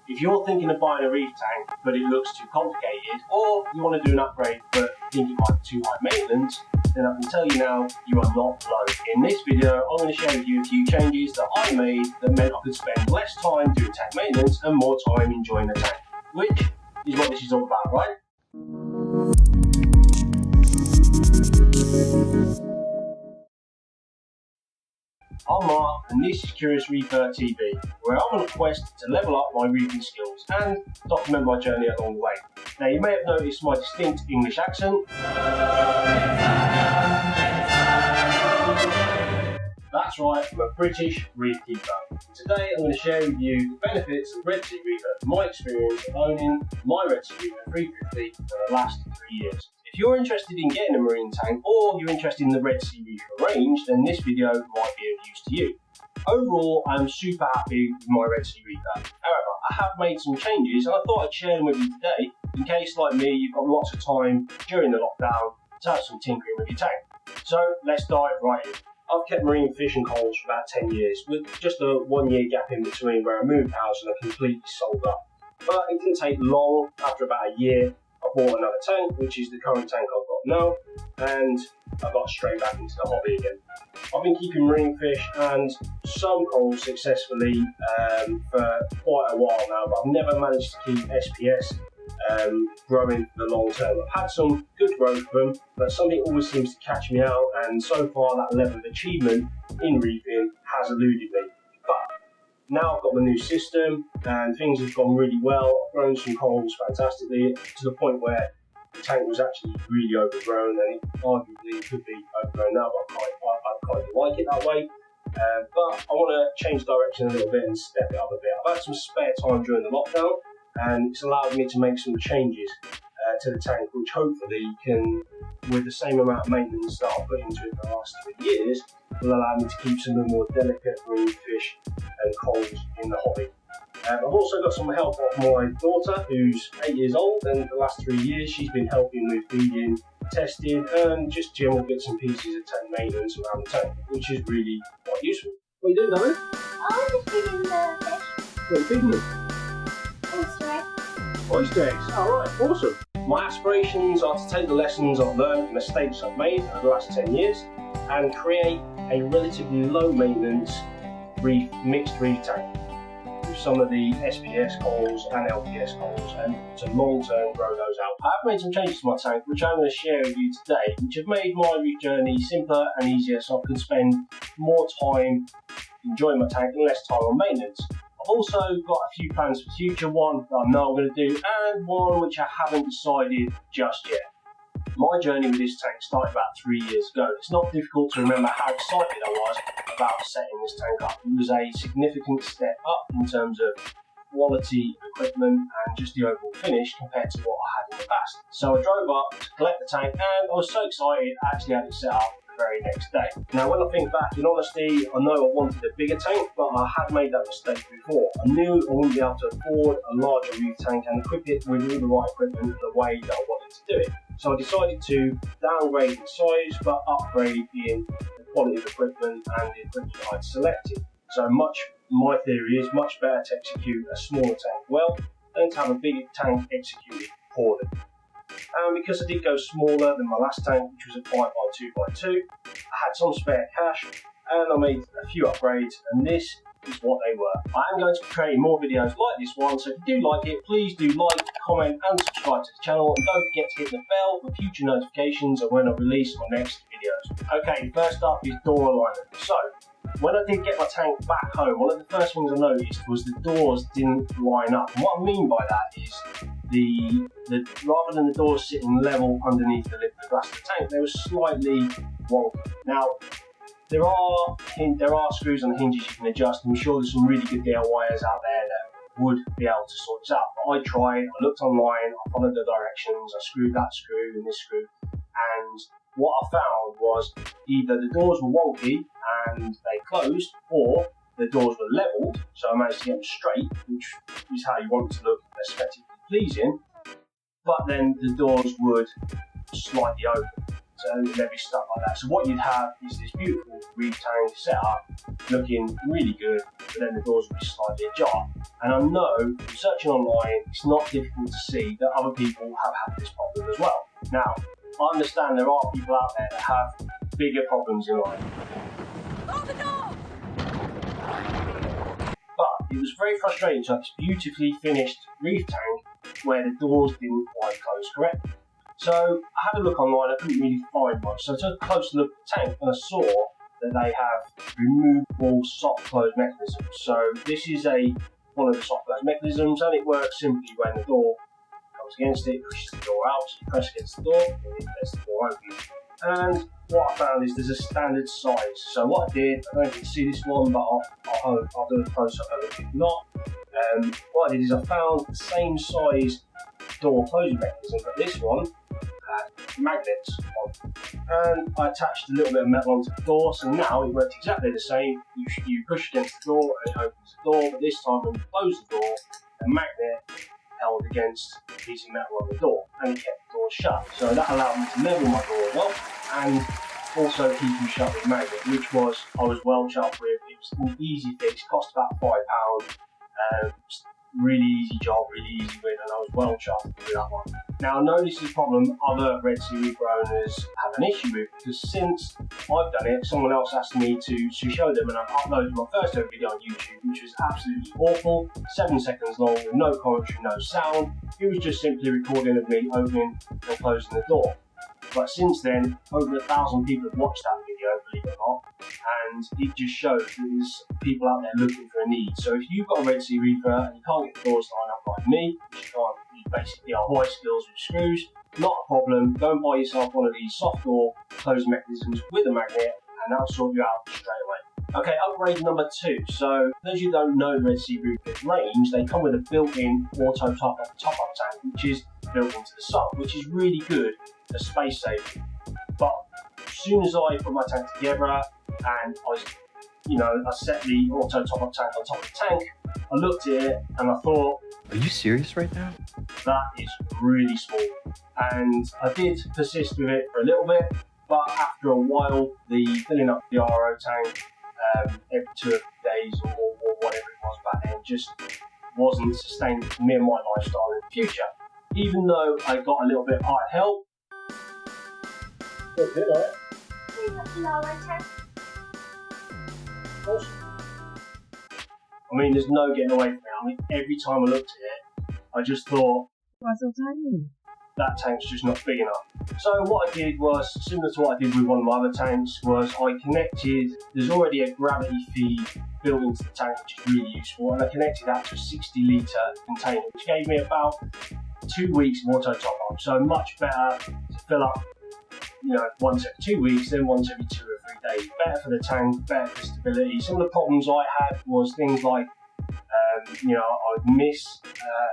If you're thinking of buying a reef tank but it looks too complicated, or you want to do an upgrade but think it might be too high maintenance, then I can tell you now, you are not alone. In this video, I'm going to share with you a few changes that I made that meant I could spend less time doing tank maintenance and more time enjoying the tank, which is what this is all about, right? I'm Mark and this is Curious Reefer TV, where I'm on a quest to level up my reefing skills and document my journey along the way. Now you may have noticed my distinct English accent. That's right, I'm a British reef keeper. Today I'm going to share with you the benefits of Red Sea Reefer from my experience of owning my Red Sea Reefer 350 for the last 3 years. If you're interested in getting a marine tank or you're interested in the Red Sea Reefer range, then this video might be of use to you. Overall, I'm super happy with my Red Sea Reefer. However, I have made some changes and I thought I'd share them with you today in case, like me, you've got lots of time during the lockdown to have some tinkering with your tank. So let's dive right in. I've kept marine fish and corals for about 10 years, with just a 1 year gap in between where I moved house and I completely sold up. But it didn't take long. After about a year, I bought another tank, which is the current tank I've got now, and I got straight back into the hobby again. I've been keeping marine fish and some corals successfully for quite a while now, but I've never managed to keep SPS growing for the long term. I've had some good growth from them, but something always seems to catch me out, and so far that level of achievement in reefing has eluded me. But now I've got the new system and things have gone really well. I've grown some corals fantastically to the point where the tank was actually really overgrown, and it arguably could be overgrown now, but I kind of like it that way. But I want to change direction a little bit and step it up a bit. I've had some spare time during the lockdown, and it's allowed me to make some changes to the tank, which hopefully can, with the same amount of maintenance that I've put into it for the last 3 years, will allow me to keep some of the more delicate marine fish and corals in the hobby. I've also got some help off my daughter, who's 8 years old, and for the last 3 years she's been helping with feeding, testing, and just general bits and pieces of tank maintenance around the tank, which is really quite useful. What are you doing, darling? I'm just feeding the fish. What are you feeding them? Oyster eggs. Oyster eggs, alright, awesome. My aspirations are to take the lessons I've learned, mistakes I've made over the last 10 years, and create a relatively low maintenance mixed reef tank with some of the SPS corals and LPS corals, and to long term grow those out. I've made some changes to my tank which I'm going to share with you today, which have made my reef journey simpler and easier, so I can spend more time enjoying my tank and less time on maintenance. I've also got a few plans for the future, one that I know I'm going to do and one which I haven't decided just yet. My journey with this tank started about 3 years ago. It's not difficult to remember how excited I was about setting this tank up. It was a significant step up in terms of quality of equipment and just the overall finish compared to what I had in the past. So I drove up to collect the tank and I was so excited I actually had it set up the very next day. Now when I think back, in honesty, I know I wanted a bigger tank, but I had made that mistake before. I knew I wouldn't be able to afford a larger reef tank and equip it with all the right equipment in the way that I wanted to do it. So I decided to downgrade in size but upgrade in the quality of equipment and the equipment I'd selected. So my theory is much better to execute a smaller tank well than to have a bigger tank executed poorly. And because I did go smaller than my last tank, which was a 5x2x2, I had some spare cash and I made a few upgrades, and this is what they were. I am going to be creating more videos like this one, so if you do like it, please do like, comment and subscribe to the channel, and don't forget to hit the bell for future notifications of when I release my next videos. Okay, first up is door alignment. So, when I did get my tank back home, one of the first things I noticed was the doors didn't line up. And what I mean by that is rather than the doors sitting level underneath the glass of the tank, they were slightly wonky. Now, there are screws on the hinges you can adjust. I'm sure there's some really good DIYers out there that would be able to sort this out. But I tried, I looked online, I followed the directions, I screwed that screw and this screw, and what I found was either the doors were wonky and they closed, or the doors were levelled, so I managed to get them straight, which is how you want it to look aesthetically pleasing, but then the doors would slightly open. and they'd be stuck like that. So what you'd have is this beautiful reef tank set up, looking really good, but then the doors would be slightly ajar. And I know, searching online, it's not difficult to see that other people have had this problem as well. Now, I understand there are people out there that have bigger problems in life. Hold the door! But it was very frustrating to have this beautifully finished reef tank where the doors didn't quite close correctly. So I had a look online, I couldn't really find much. So I took a closer look at the tank and I saw that they have removable soft close mechanisms. So this is one of the soft close mechanisms, and it works simply when the door comes against it, pushes the door out, so you press against the door and it lets the door open. And what I found is there's a standard size. So what I did, I don't know if you can see this one, but I'll do a close up of it if not. What I did is I found the same size door closing mechanism, but this one had magnets on. And I attached a little bit of metal onto the door, so now it works exactly the same. You push against the door and it opens the door, but this time when you close the door, a magnet held against a piece of metal on the door, and it kept the door shut. So that allowed me to level my door well, and also keep them shut with a magnet, which I was well chuffed with. It was an easy fix, cost about £5. Really easy job, really easy win, and I was well chuffed with that one. Now I know this is a problem other Red Sea Reefer owners have an issue with, because since I've done it, someone else asked me to show them, and I've uploaded my first ever video on YouTube, which was absolutely awful, 7 seconds long, with no commentary, no sound. It was just simply recording of me opening and closing the door. But since then, over 1,000 people have watched that video, believe it or not, and it just shows that there's people out there looking for a need. So if you've got a Red Sea Reefer and you can't get the doors lined up like me, which you can't, you basically are voice skills with screws, not a problem, go and buy yourself one of these soft door closing mechanisms with a magnet, and that'll sort you out straight away. Okay, upgrade number 2. So, as you don't know the Red Sea Reefer's range, they come with a built-in auto top-up tank, which is built into the sump, which is really good for space saving. But as soon as I put my tank together and I set the auto top-up tank on top of the tank, I looked at it and I thought, are you serious right now? That is really small. And I did persist with it for a little bit, but after a while, the filling up the RO tank every 2 days or whatever it was back then just wasn't sustainable for me and my lifestyle in the future. Even though I got a little bit of hard help. Did I? Awesome. I mean, there's no getting away from it. I mean, every time I looked at it, I just thought, what's so tiny? That tank's just not big enough. So what I did was, similar to what I did with one of my other tanks, was I connected, there's already a gravity feed built into the tank, which is really useful, and I connected that to a 60-litre container, which gave me about 2 weeks of auto top up. So much better to fill up, once every 2 weeks, then once every 2 or 3 days. Better for the tank, better for stability. Some of the problems I had was things like, I'd miss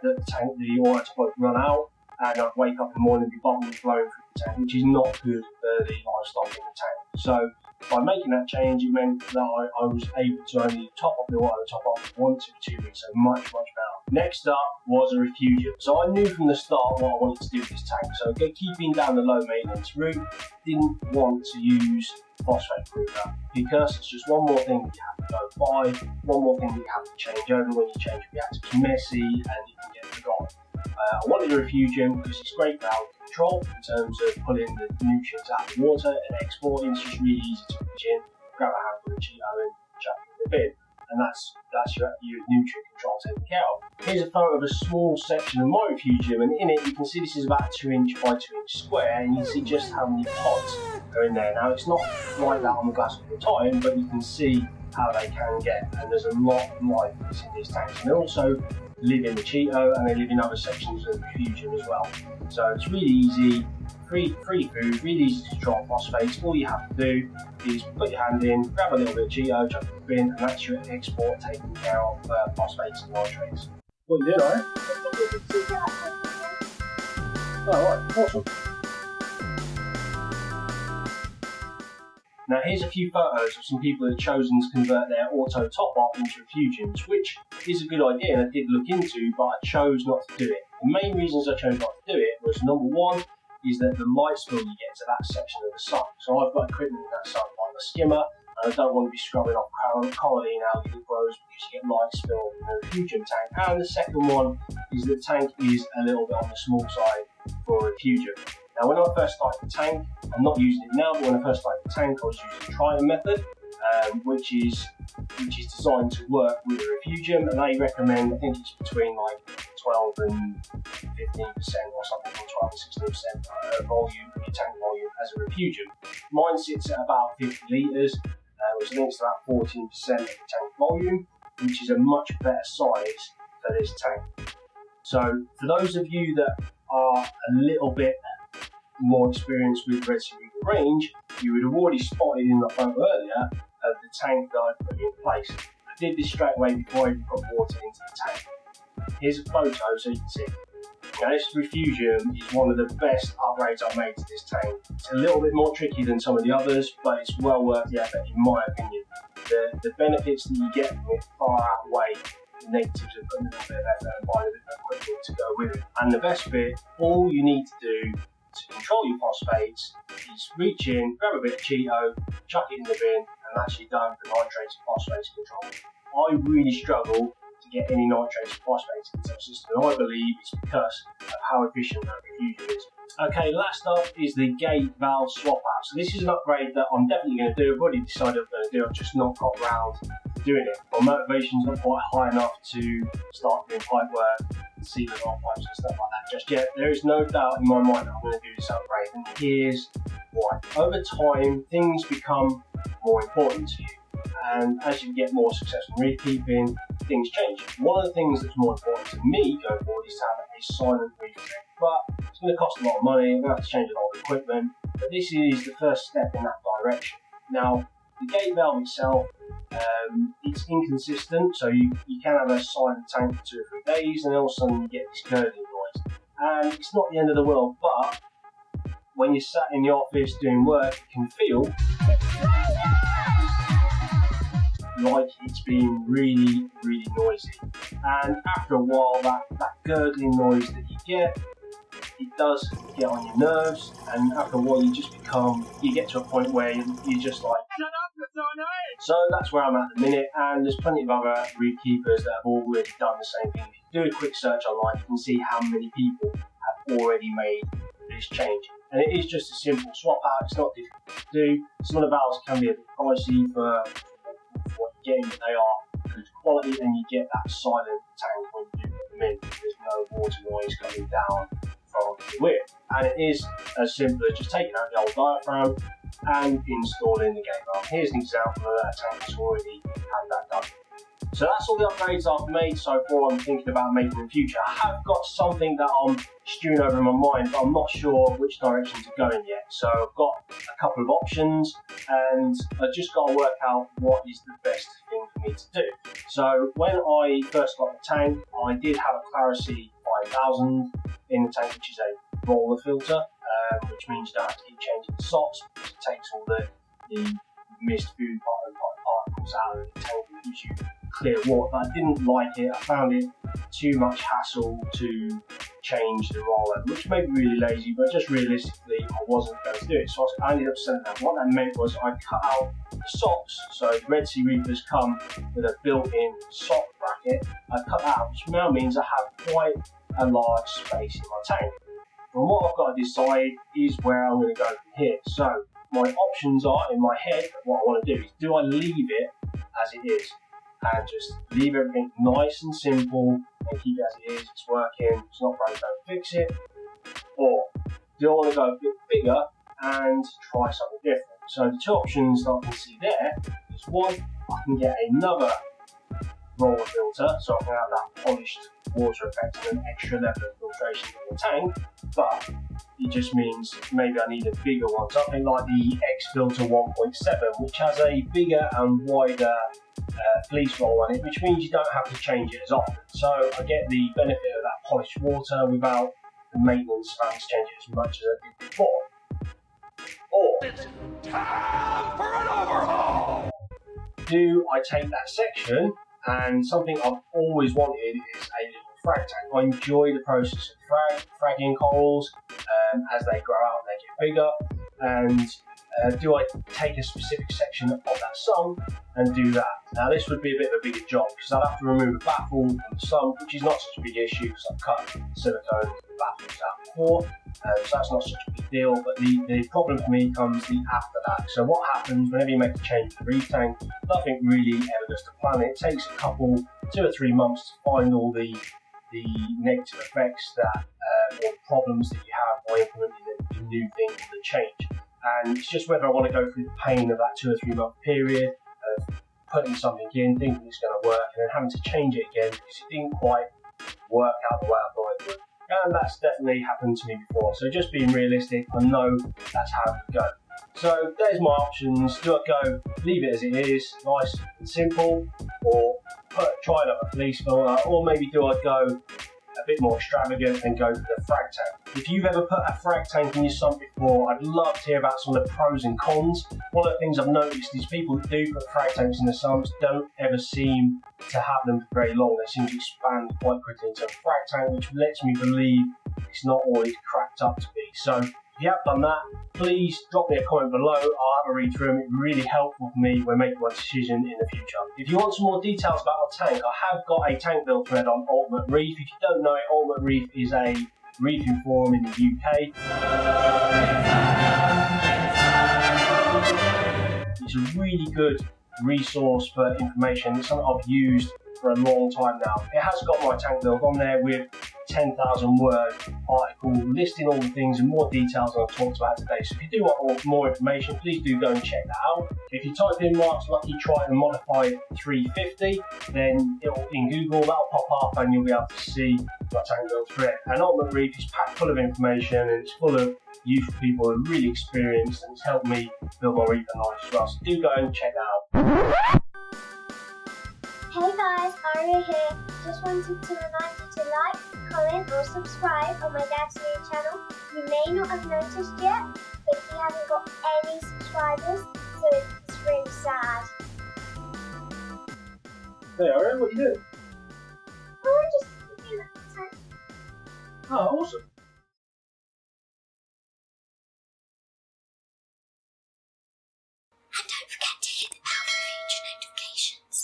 that the auto top would run out, and I'd wake up in the morning and be bubbles blowing through the tank, which is not good for the livestock in the tank. So by making that change, it meant that I was able to only top up the auto top up once every 2 weeks, so much better. Next up was a refugium. So I knew from the start what I wanted to do with this tank. So keeping down the low maintenance route, didn't want to use phosphate prover, because it's just one more thing that you have to go buy, one more thing that you have to change over when you change the reactor. It's messy and you can get forgotten. I wanted a refugium because it's great for algae control in terms of pulling the nutrients out of the water and exporting. It's just really easy to reach in, grab a handful of Cheeto and chuck it in the bin, and that's your nutrient control taken care of. Here's a photo of a small section of my refugium, and in it you can see this is about a 2-inch by 2-inch square, and you can see just how many pots are in there. Now it's not like that on the glass all the time, but you can see how they can get, and there's a lot of life in these tanks. And they also live in the Cheeto, and they live in other sections of the refugium as well. So it's really easy, free food, really easy to control phosphates. All you have to do is put your hand in, grab a little bit of Cheeto, chuck it in the bin, and that's your export taken care of phosphates and nitrates. What you did, alright? Oh, right, awesome. Now here's a few photos of some people that have chosen to convert their auto top-up into refugiums, which is a good idea and I did look into, but I chose not to do it. The main reasons I chose not to do it was, number one, is that the light spill you get to that section of the sump. So I've got equipment in that sump like the skimmer, and I don't want to be scrubbing off coralline algae that grows because you get light spill in the refugium tank. And the second one is that the tank is a little bit on the small side for a refugium. Now when I first started the tank, I'm not using it now, but when I first started the tank I was using the Triton method, which is designed to work with a refugium, and they recommend, I think it's between like 12 and 15% or something, or 12 and 16% volume of your tank volume as a refugium. Mine sits at about 50 litres, which I think is about 14% of the tank volume, which is a much better size for this tank. So for those of you that are a little bit more experienced with Red Sea Reefer range, you would have already spotted in the photo earlier of the tank that I put in place. I did this straight away before I even put water into the tank. Here's a photo so you can see. Now this Refugium is one of the best upgrades I've made to this tank. It's a little bit more tricky than some of the others, but it's well worth the effort in my opinion. The benefits that you get from it far outweigh the negatives of putting a little bit of effort and buying a bit of equipment to go with it. And the best bit, all you need to do to control your phosphates is reach in, grab a bit of Cheeto, chuck it in the bin, and actually done for nitrates and phosphates control. I really struggle to get any nitrates and phosphates into the system, and I believe it's because of how efficient that Refugium is. Okay, last up is the gate valve swap out. So this is an upgrade that I'm definitely going to do. I've already decided I'm going to do it, I've just not got round to doing it. My motivation's not quite high enough to start doing pipe work, sealing off pipes and stuff like that just yet. There is no doubt in my mind that I'm going to do this upgrade, and here's why. Over time, things become more important to you. And as you get more success in reef keeping, things change. One of the things that's more important to me going forward is to have a silent reef tank. But it's going to cost a lot of money, I'm going to have to change a lot of equipment, but this is the first step in that direction. Now, the gate valve itself, it's inconsistent, so you can have a silent tank for 2 or 3 days, and then all of a sudden you get this gurgling noise. And it's not the end of the world, but when you're sat in the office doing work, it can feel like it's being really, really noisy. And after a while, that gurgling noise that you get, it does get on your nerves, and after a while you get to a point where you're just like, shut up, it's so annoying! So that's where I'm at the minute, and there's plenty of other reef keepers that have already done the same thing. If you do a quick search online, you can see how many people have already made this change. And it is just a simple swap out, it's not difficult to do. Some of the valves can be a bit pricey for what you're getting, but they are good quality, and you get that silent tank when you do put them in. There's no water noise coming down from the whip, and it is as simple as just taking out the old diaphragm and installing the gate valve. Here's an example of that tank that's already had that done. So that's all the upgrades I've made so far. I'm thinking about making in the future. I have got something that I'm stewing over in my mind, but I'm not sure which direction to go in yet. So I've got a couple of options, and I've just got to work out what is the best thing for me to do. So when I first got the tank, I did have a Clarisea 5000 in the tank, which is a roller filter, which means you don't have to keep changing the sops, because it takes all the mist food particles out of the tank and gives you clear water. But I didn't like it. I found it too much hassle to change the roller, which made me really lazy, but just realistically I wasn't going to do it, so I ended up selling that. What that meant was I cut out the sops. So the Red Sea Reefers come with a built-in sock bracket. I cut that out, which now means I have quite a large space in my tank. And what I've got to decide is where I'm going to go from here. So my options are in my head. What I want to do is, do I leave it as it is and just leave everything nice and simple and keep it as it is, it's working, it's not broken, don't fix it? Or do I want to go a bit bigger and try something different? So the two options that I can see there is, one, I can get another roller filter, so I can have that polished water effect and an extra level of filtration in the tank, but it just means maybe I need a bigger one, something like the X-Filter 1.7, which has a bigger and wider fleece roll on it, which means you don't have to change it as often. So I get the benefit of that polished water without the maintenance of having to change it as much as I did before. Or it's time for an overhaul! Do I take that section, and something I've always wanted is a little frag tank. I enjoy the process of fragging corals, as they grow out and they get bigger, and do I take a specific section of that sump and do that? Now this would be a bit of a bigger job because I'd have to remove a baffle from the sump, which is not such a big issue because I've cut silicone baffles out before, so that's not such a big deal. But the problem for me comes after that. So what happens whenever you make a change to the reef tank? Nothing really ever goes to plan. It takes a couple, 2 or 3 months to find all the negative effects that or the problems that you have by implementing the new thing or the change. And it's just whether I want to go through the pain of that 2 or 3 month period of putting something in, thinking it's going to work, and then having to change it again because it didn't quite work out the way I thought it would. And that's definitely happened to me before. So just being realistic, I know that's how it would go. So there's my options. Do I go leave it as it is, nice and simple, or try it up a fleece filter, or maybe do I go a bit more extravagant and go for the Frag tank? If you've ever put a Frag tank in your sump before, I'd love to hear about some of the pros and cons. One of the things I've noticed is people that do put Frag tanks in the sumps don't ever seem to have them for very long. They seem to expand quite quickly into a Frag tank, which lets me believe it's not always cracked up to be. So if you have done that, please drop me a comment below. I'll have a read through them. It's really helpful for me when making my decision in the future. If you want some more details about my tank, I have got a tank build thread on Ultimate Reef. If you don't know it, Ultimate Reef is a reefing forum in the UK. It's a really good resource for information. It's something I've used for a long time now. It has got my tank build on there with 10,000 word article listing all the things and more details than I've talked about today. So if you do want more information, please do go and check that out. If you type in Mark's Lucky Triton Modified 350, then in Google that'll pop up and you'll be able to see my tank build thread. And Ultimate Reef is packed full of information and it's full of useful people who are really experienced, and it's helped me build my reefer knowledge as well. So do go and check that out. Hey guys, Aria here. Just wanted to remind you to like, comment or subscribe on my dad's new channel. You may not have noticed yet, but he hasn't got any subscribers, so it's really sad. Hey Aria, what are you doing? Oh, I'm just looking at the tank. Oh, awesome. And don't forget to hit the bell for future notifications.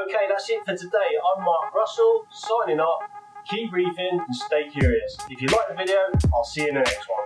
Okay, that's it for today. I'm Mark Russell, signing off. Keep reefing and stay curious. If you like the video, I'll see you in the next one.